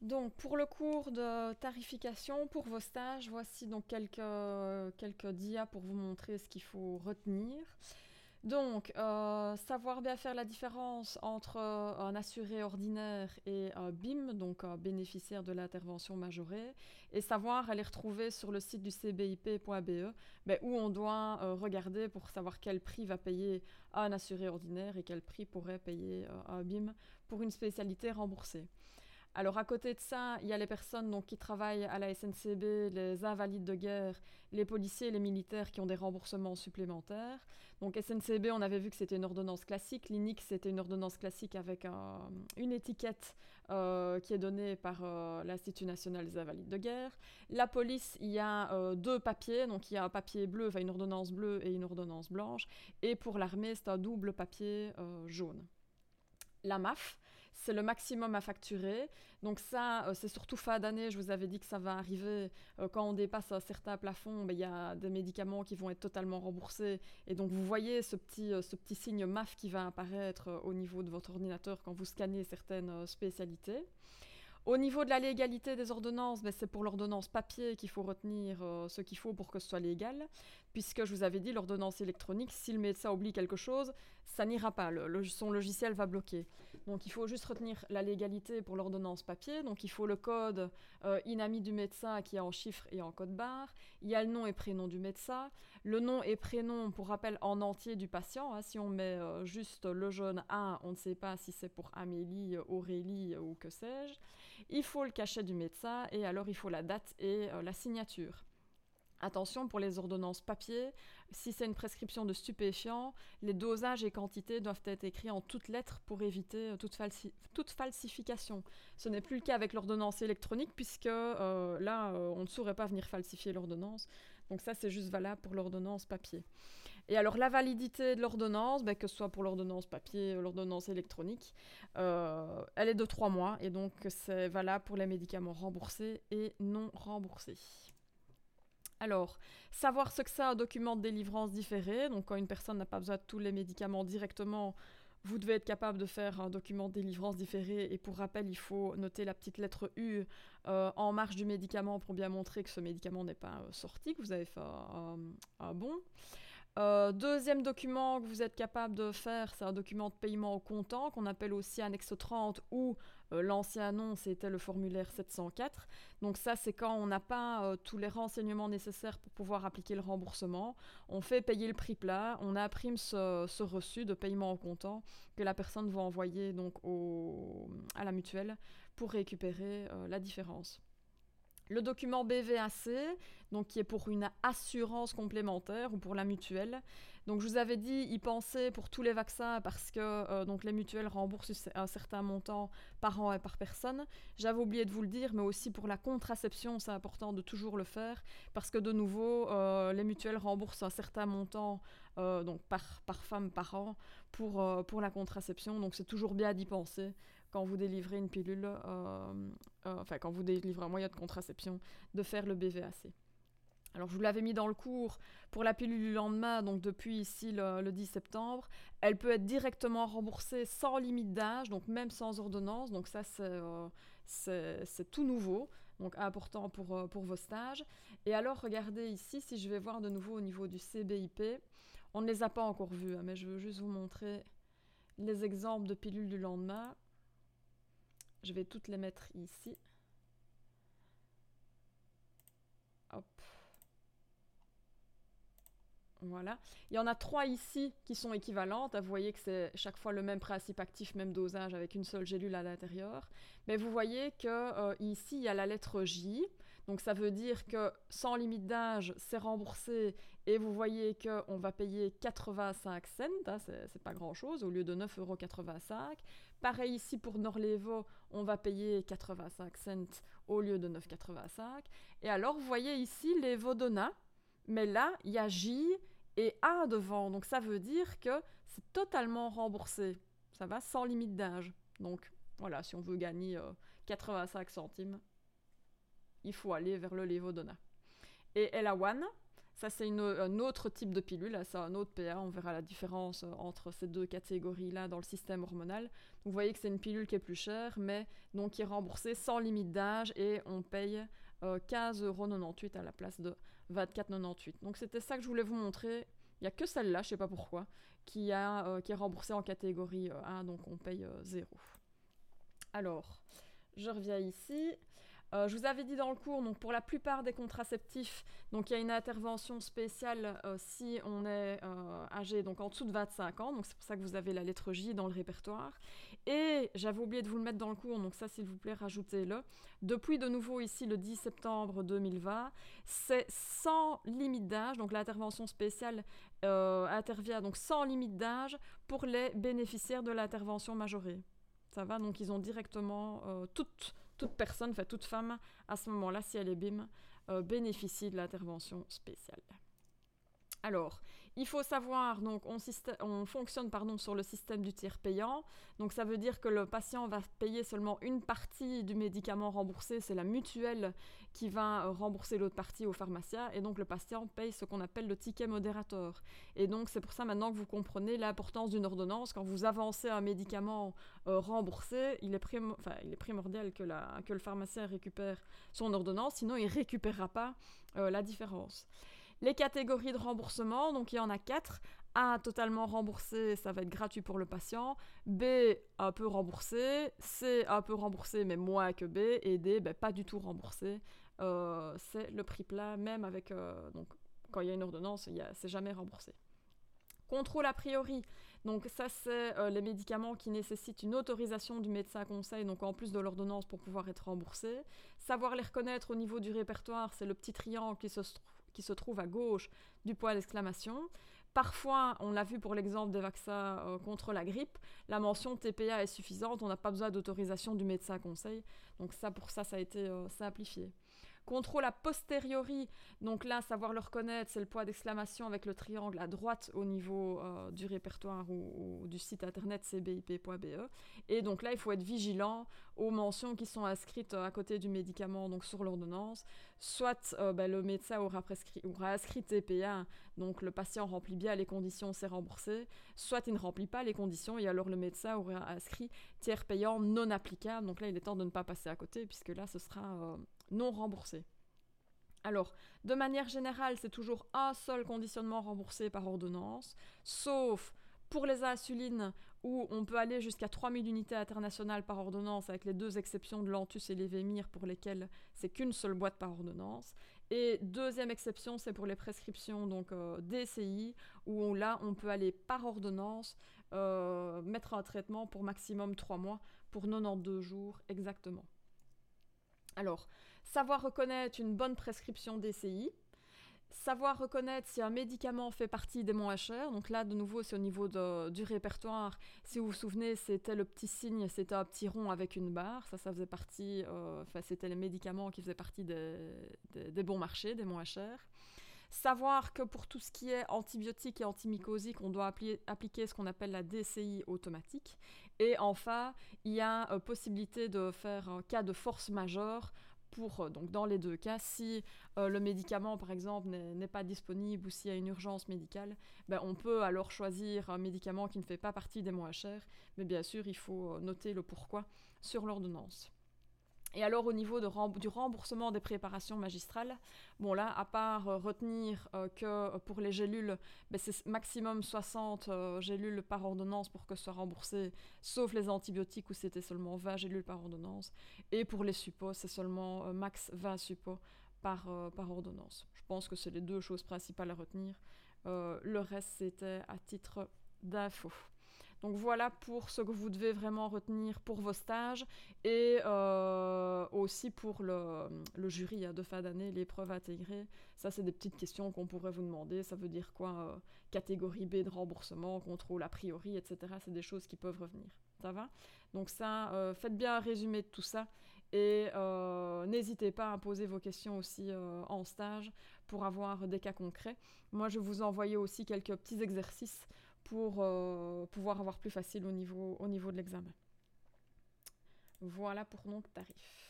Donc, pour le cours de tarification, pour vos stages, voici donc quelques dias pour vous montrer ce qu'il faut retenir. Donc, savoir bien faire la différence entre un assuré ordinaire et un BIM, donc un bénéficiaire de l'intervention majorée, et savoir aller retrouver sur le site du cbip.be ben, où on doit regarder pour savoir quel prix va payer un assuré ordinaire et quel prix pourrait payer un BIM pour une spécialité remboursée. Alors à côté de ça, il y a les personnes donc, qui travaillent à la SNCB, les invalides de guerre, les policiers et les militaires qui ont des remboursements supplémentaires. Donc SNCB, on avait vu que c'était une ordonnance classique. L'INIX, c'était une ordonnance classique avec une étiquette qui est donnée par l'Institut national des invalides de guerre. La police, il y a deux papiers. Donc il y a un papier bleu, enfin une ordonnance bleue et une ordonnance blanche. Et pour l'armée, c'est un double papier jaune. La MAF, c'est le maximum à facturer. Donc ça, c'est surtout fin d'année, je vous avais dit que ça va arriver. Quand on dépasse un certain plafond, ben, il y a des médicaments qui vont être totalement remboursés. Et donc vous voyez ce petit signe MAF qui va apparaître au niveau de votre ordinateur quand vous scannez certaines spécialités. Au niveau de la légalité des ordonnances, ben c'est pour l'ordonnance papier qu'il faut retenir ce qu'il faut pour que ce soit légal, puisque je vous avais dit l'ordonnance électronique, si le médecin oublie quelque chose, ça n'ira pas, son logiciel va bloquer. Donc il faut juste retenir la légalité pour l'ordonnance papier, donc il faut le code INAMI du médecin qui est en chiffres et en code barre, il y a le nom et prénom du médecin, le nom et prénom pour rappel en entier du patient, hein, si on met juste le jaune A, on ne sait pas si c'est pour Amélie, Aurélie ou que sais-je. Il faut le cachet du médecin et alors il faut la date et la signature. Attention pour les ordonnances papier, si c'est une prescription de stupéfiants, les dosages et quantités doivent être écrits en toutes lettres pour éviter toute falsification. Ce n'est plus le cas avec l'ordonnance électronique puisque là, on ne saurait pas venir falsifier l'ordonnance. Donc ça, c'est juste valable pour l'ordonnance papier. Et alors la validité de l'ordonnance, ben, que ce soit pour l'ordonnance papier ou l'ordonnance électronique, elle est de 3 mois et donc c'est valable pour les médicaments remboursés et non remboursés. Alors, savoir ce que c'est un document de délivrance différé, donc quand une personne n'a pas besoin de tous les médicaments directement, vous devez être capable de faire un document de délivrance différé et pour rappel, il faut noter la petite lettre U en marge du médicament pour bien montrer que ce médicament n'est pas sorti, que vous avez fait un bon. Deuxième document que vous êtes capable de faire, c'est un document de paiement au comptant qu'on appelle aussi annexe 30 ou l'ancien nom c'était le formulaire 704. Donc ça c'est quand on n'a pas tous les renseignements nécessaires pour pouvoir appliquer le remboursement. On fait payer le prix plat, on imprime ce reçu de paiement au comptant que la personne va envoyer donc à la mutuelle pour récupérer la différence. Le document BVAC, donc qui est pour une assurance complémentaire ou pour la mutuelle. Donc je vous avais dit y penser pour tous les vaccins parce que donc les mutuelles remboursent un certain montant par an et par personne. J'avais oublié de vous le dire, mais aussi pour la contraception, c'est important de toujours le faire parce que de nouveau, les mutuelles remboursent un certain montant donc par femme par an pour la contraception. Donc c'est toujours bien d'y penser quand vous délivrez une pilule, enfin quand vous délivrez un moyen de contraception, de faire le BVAC. Alors je vous l'avais mis dans le cours pour la pilule du lendemain, donc depuis ici le 10 septembre. Elle peut être directement remboursée sans limite d'âge, donc même sans ordonnance. Donc ça c'est tout nouveau, donc important pour vos stages. Et alors regardez ici, si je vais voir de nouveau au niveau du CBIP, on ne les a pas encore vus, hein, mais je veux juste vous montrer les exemples de pilules du lendemain. Je vais toutes les mettre ici. Hop. Voilà. Il y en a 3 ici qui sont équivalentes. Vous voyez que c'est chaque fois le même principe actif, même dosage avec une seule gélule à l'intérieur. Mais vous voyez que ici, il y a la lettre J. Donc ça veut dire que sans limite d'âge, c'est remboursé. Et vous voyez qu'on va payer 85 cents. Hein, c'est pas grand-chose au lieu de 9,85 €. Pareil ici pour Norlevo, on va payer 85 cents au lieu de 9,85 €. Et alors, vous voyez ici les Vodona. Mais là, il y a J et A devant. Donc ça veut dire que c'est totalement remboursé. Ça va sans limite d'âge. Donc voilà, si on veut gagner 85 centimes, il faut aller vers le Levodona. Et Elawan, Ça, c'est un autre type de pilule, c'est un autre PA. On verra la différence entre ces deux catégories-là dans le système hormonal. Vous voyez que c'est une pilule qui est plus chère, mais donc qui est remboursée sans limite d'âge et on paye 15,98 € à la place de 24,98 €. Donc c'était ça que je voulais vous montrer. Il n'y a que celle-là, je ne sais pas pourquoi, qui est remboursée en catégorie 1, donc on paye 0. Alors, je reviens ici. Je vous avais dit dans le cours, donc pour la plupart des contraceptifs, donc il y a une intervention spéciale si on est âgé donc en dessous de 25 ans, donc c'est pour ça que vous avez la lettre J dans le répertoire. Et j'avais oublié de vous le mettre dans le cours, donc ça s'il vous plaît rajoutez-le. Depuis de nouveau ici le 10 septembre 2020, c'est sans limite d'âge, donc l'intervention spéciale intervient donc sans limite d'âge pour les bénéficiaires de l'intervention majorée. Ça va, donc ils ont directement toute personne, enfin toute femme, à ce moment-là, si elle est BIM, bénéficie de l'intervention spéciale. Alors, il faut savoir, donc on fonctionne sur le système du tiers payant. Donc ça veut dire que le patient va payer seulement une partie du médicament remboursé, c'est la mutuelle qui va rembourser l'autre partie au pharmacien, et donc le patient paye ce qu'on appelle le ticket modérateur. Et donc c'est pour ça maintenant que vous comprenez l'importance d'une ordonnance. Quand vous avancez un médicament remboursé, il est primordial que le pharmacien récupère son ordonnance, sinon il ne récupérera pas la différence. Les catégories de remboursement, donc il y en a 4. A, totalement remboursé, ça va être gratuit pour le patient. B, un peu remboursé. C, un peu remboursé, mais moins que B. Et D, pas du tout remboursé. C'est le prix plat, même avec... donc, quand il y a une ordonnance, c'est jamais remboursé. Contrôle a priori, donc ça c'est les médicaments qui nécessitent une autorisation du médecin conseil, donc en plus de l'ordonnance pour pouvoir être remboursés. Savoir les reconnaître au niveau du répertoire, c'est le petit triangle qui se trouve à gauche du point d'exclamation. Parfois, on l'a vu pour l'exemple des vaccins contre la grippe, la mention TPA est suffisante, on n'a pas besoin d'autorisation du médecin conseil, donc pour ça a été simplifié. Contrôle a posteriori, donc là, savoir le reconnaître, c'est le point d'exclamation avec le triangle à droite au niveau du répertoire ou du site internet cbip.be. Et donc là, il faut être vigilant aux mentions qui sont inscrites à côté du médicament, donc sur l'ordonnance. Soit le médecin aura inscrit TPA, donc le patient remplit bien les conditions, c'est remboursé. Soit il ne remplit pas les conditions et alors le médecin aura inscrit tiers payant non applicable. Donc là, il est temps de ne pas passer à côté puisque là, ce sera... non remboursé. Alors, de manière générale, c'est toujours un seul conditionnement remboursé par ordonnance, sauf pour les insulines où on peut aller jusqu'à 3000 unités internationales par ordonnance, avec les deux exceptions de l'Antus et l'Evemir pour lesquelles c'est qu'une seule boîte par ordonnance. Et deuxième exception, c'est pour les prescriptions donc DCI, où là, on peut aller par ordonnance mettre un traitement pour maximum 3 mois, pour 92 jours exactement. Alors, savoir reconnaître une bonne prescription DCI, savoir reconnaître si un médicament fait partie des moins chers, donc là de nouveau c'est au niveau du répertoire, si vous vous souvenez c'était le petit signe, c'était un petit rond avec une barre, ça faisait partie, c'était les médicaments qui faisaient partie des bons marchés, des moins chers. Savoir que pour tout ce qui est antibiotiques et antimycosiques, on doit appliquer ce qu'on appelle la DCI automatique. Et enfin, il y a possibilité de faire un cas de force majeure pour, donc dans les deux cas, si le médicament par exemple n'est pas disponible ou s'il y a une urgence médicale, on peut alors choisir un médicament qui ne fait pas partie des moins chers, mais bien sûr il faut noter le pourquoi sur l'ordonnance. Et alors au niveau du remboursement des préparations magistrales, bon là, à part retenir que pour les gélules, c'est maximum 60 gélules par ordonnance pour que ce soit remboursé, sauf les antibiotiques où c'était seulement 20 gélules par ordonnance. Et pour les suppos, c'est seulement max 20 suppos par ordonnance. Je pense que c'est les deux choses principales à retenir. Le reste, c'était à titre d'info. Donc voilà pour ce que vous devez vraiment retenir pour vos stages et aussi pour le jury de fin d'année, l'épreuve intégrée. Ça, c'est des petites questions qu'on pourrait vous demander. Ça veut dire quoi catégorie B de remboursement, contrôle a priori, etc. C'est des choses qui peuvent revenir. Ça va? Donc ça, faites bien un résumé de tout ça et n'hésitez pas à poser vos questions aussi en stage pour avoir des cas concrets. Moi, je vais vous envoyer aussi quelques petits exercices pour pouvoir avoir plus facile au niveau de l'examen. Voilà pour donc tarif.